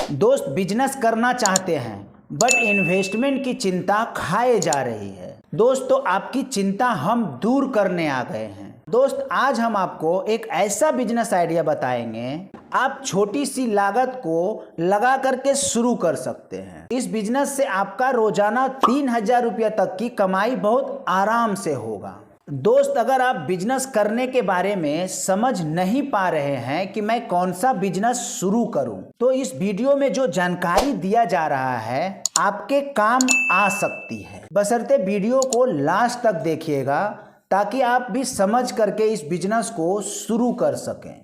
दोस्त बिजनेस करना चाहते हैं बट इन्वेस्टमेंट की चिंता खाए जा रही है। दोस्तों आपकी चिंता हम दूर करने आ गए हैं। दोस्त आज हम आपको एक ऐसा बिजनेस आइडिया बताएंगे आप छोटी सी लागत को लगा करके शुरू कर सकते हैं। इस बिजनेस से आपका रोजाना 3,000 रुपया तक की कमाई बहुत आराम से होगा। दोस्त अगर आप बिजनेस करने के बारे में समझ नहीं पा रहे हैं कि मैं कौन सा बिजनेस शुरू करूं, तो इस वीडियो में जो जानकारी दिया जा रहा है आपके काम आ सकती है। बशर्ते वीडियो को लास्ट तक देखिएगा ताकि आप भी समझ करके इस बिजनेस को शुरू कर सकें।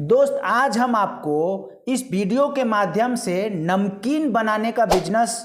दोस्त आज हम आपको इस वीडियो के माध्यम से नमकीन बनाने का बिजनेस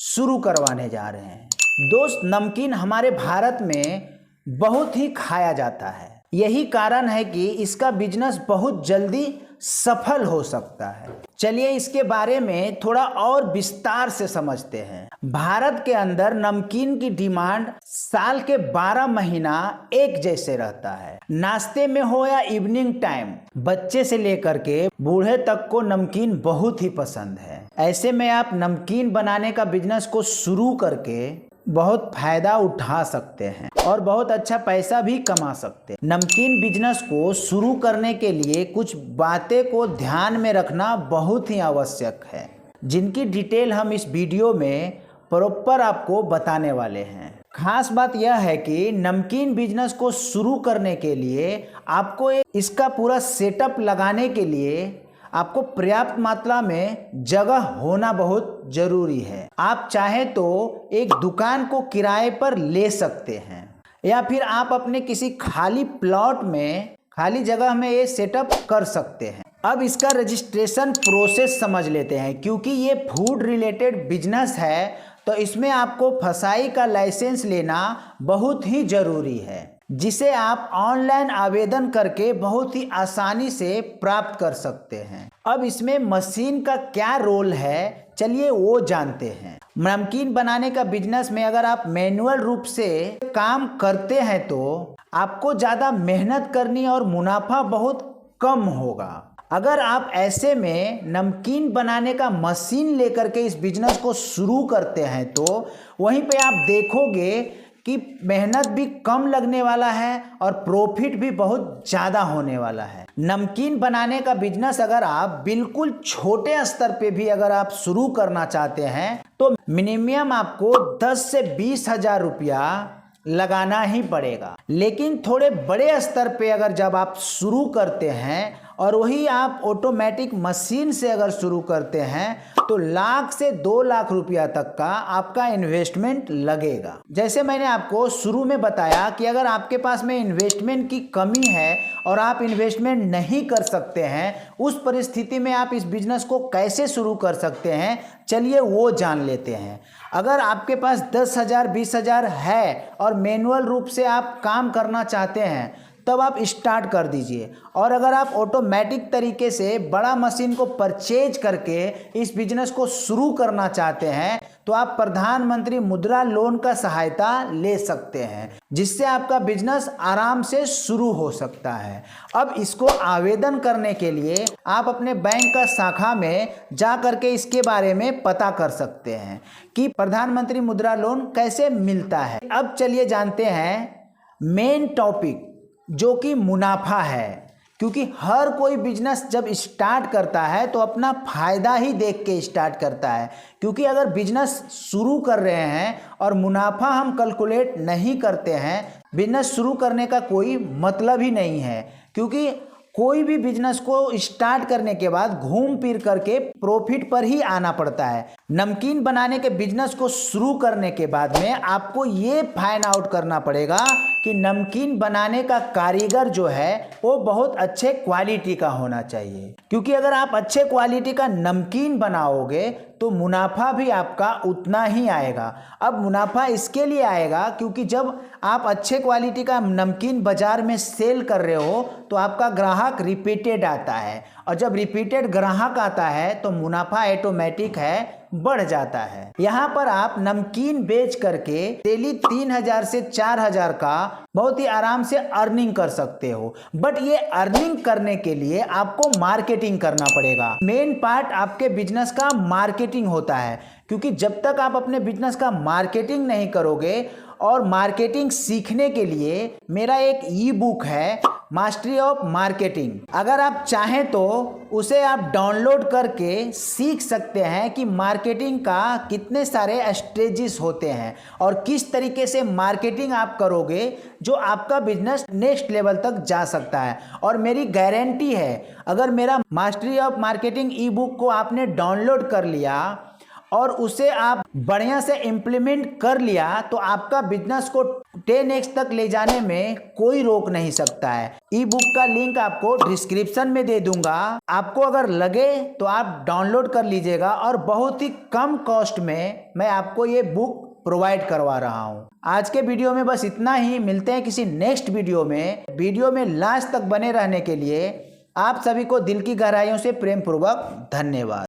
शुरू करवाने जा रहे हैं। दोस्त नमकीन हमारे भारत में बहुत ही खाया जाता है, यही कारण है कि इसका बिजनेस बहुत जल्दी सफल हो सकता है। चलिए इसके बारे में थोड़ा और विस्तार से समझते हैं। भारत के अंदर नमकीन की डिमांड साल के 12 महीना एक जैसे रहता है। नाश्ते में हो या इवनिंग टाइम, बच्चे से लेकर के बूढ़े तक को नमकीन बहुत ही पसंद है। ऐसे में आप नमकीन बनाने का बिजनेस को शुरू करके बहुत फायदा उठा सकते हैं और बहुत अच्छा पैसा भी कमा सकते हैं। नमकीन बिजनेस को शुरू करने के लिए कुछ बातें को ध्यान में रखना बहुत ही आवश्यक है, जिनकी डिटेल हम इस वीडियो में प्रॉपर आपको बताने वाले हैं। खास बात यह है कि नमकीन बिजनेस को शुरू करने के लिए आपको इसका पूरा सेटअप लगाने के लिए आपको पर्याप्त मात्रा में जगह होना बहुत जरूरी है। आप चाहे तो एक दुकान को किराए पर ले सकते हैं या फिर आप अपने किसी खाली प्लॉट में खाली जगह में ये सेटअप कर सकते हैं। अब इसका रजिस्ट्रेशन प्रोसेस समझ लेते हैं। क्योंकि ये फूड रिलेटेड बिजनेस है तो इसमें आपको फसाई का लाइसेंस लेना बहुत ही जरूरी है, जिसे आप ऑनलाइन आवेदन करके बहुत ही आसानी से प्राप्त कर सकते हैं। अब इसमें मशीन का क्या रोल है, चलिए वो जानते हैं। नमकीन बनाने का बिजनेस में अगर आप मैनुअल रूप से काम करते हैं तो आपको ज़्यादा मेहनत करनी और मुनाफा बहुत कम होगा। अगर आप ऐसे में नमकीन बनाने का मशीन लेकर के इस बिजनेस को शुरू करते हैं तो वहीं पे आप देखोगे कि मेहनत भी कम लगने वाला है और प्रॉफिट भी बहुत ज़्यादा होने वाला है। नमकीन बनाने का बिजनेस अगर आप बिल्कुल छोटे स्तर पे भी अगर आप शुरू करना चाहते हैं तो मिनिमम आपको 10 से 20,000 रुपया लगाना ही पड़ेगा। लेकिन थोड़े बड़े स्तर पे अगर जब आप शुरू करते हैं और वही आप ऑटोमेटिक मशीन से अगर शुरू करते हैं तो 1,00,000 से 2,00,000 रुपया तक का आपका इन्वेस्टमेंट लगेगा। जैसे मैंने आपको शुरू में बताया कि अगर आपके पास में इन्वेस्टमेंट की कमी है और आप इन्वेस्टमेंट नहीं कर सकते हैं, उस परिस्थिति में आप इस बिजनेस को कैसे शुरू कर सकते हैं, चलिए वो जान लेते हैं। अगर आपके पास 10,000 20,000 है और मैनुअल रूप से आप काम करना चाहते हैं तब आप स्टार्ट कर दीजिए। और अगर आप ऑटोमेटिक तरीके से बड़ा मशीन को परचेज करके इस बिजनेस को शुरू करना चाहते हैं तो आप प्रधानमंत्री मुद्रा लोन का सहायता ले सकते हैं, जिससे आपका बिजनेस आराम से शुरू हो सकता है। अब इसको आवेदन करने के लिए आप अपने बैंक का शाखा में जा करके इसके बारे में पता कर सकते हैं कि प्रधानमंत्री मुद्रा लोन कैसे मिलता है। अब चलिए जानते हैं मेन टॉपिक जो कि मुनाफा है। क्योंकि हर कोई बिजनेस जब स्टार्ट करता है तो अपना फायदा ही देख के स्टार्ट करता है। क्योंकि अगर बिजनेस शुरू कर रहे हैं और मुनाफा हम कैलकुलेट नहीं करते हैं, बिजनेस शुरू करने का कोई मतलब ही नहीं है। क्योंकि कोई भी बिजनेस को स्टार्ट करने के बाद घूम फिर करके प्रॉफिट पर ही आना पड़ता है। नमकीन बनाने के बिजनेस को शुरू करने के बाद में आपको ये फाइंड आउट करना पड़ेगा कि नमकीन बनाने का कारीगर जो है वो बहुत अच्छे क्वालिटी का होना चाहिए। क्योंकि अगर आप अच्छे क्वालिटी का नमकीन बनाओगे तो मुनाफा भी आपका उतना ही आएगा। अब मुनाफा इसके लिए आएगा क्योंकि जब आप अच्छे क्वालिटी का नमकीन बाजार में सेल कर रहे हो तो आपका ग्राहक रिपीटेड आता है, और जब रिपीटेड ग्राहक आता है तो मुनाफा ऑटोमेटिक है बढ़ जाता है। यहाँ पर आप नमकीन बेच करके डेली 3000 से 4000 का बहुत ही आराम से अर्निंग कर सकते हो। बट ये अर्निंग करने के लिए आपको मार्केटिंग करना पड़ेगा। मेन पार्ट आपके बिजनेस का मार्केटिंग होता है, क्योंकि जब तक आप अपने बिजनेस का मार्केटिंग नहीं करोगे, और मार्केटिंग सीखने के लिए मेरा एक ई बुक है मास्टरी ऑफ मार्केटिंग, अगर आप चाहें तो उसे आप डाउनलोड करके सीख सकते हैं कि मार्केटिंग का कितने सारे स्टेजेस होते हैं और किस तरीके से मार्केटिंग आप करोगे जो आपका बिजनेस नेक्स्ट लेवल तक जा सकता है। और मेरी गारंटी है, अगर मेरा mastery of marketing E book को आपने डाउनलोड कर लिया और उसे आप बढ़िया से इम्प्लीमेंट कर लिया, तो आपका बिजनेस को 10x तक ले जाने में कोई रोक नहीं सकता है। ई बुक का लिंक आपको डिस्क्रिप्शन में दे दूंगा, आपको अगर लगे तो आप डाउनलोड कर लीजिएगा, और बहुत ही कम कॉस्ट में मैं आपको ये बुक प्रोवाइड करवा रहा हूँ। आज के वीडियो में बस इतना ही, मिलते हैं किसी नेक्स्ट वीडियो में लास्ट तक बने रहने के लिए आप सभी को दिल की गहराइयों से प्रेम पूर्वक धन्यवाद।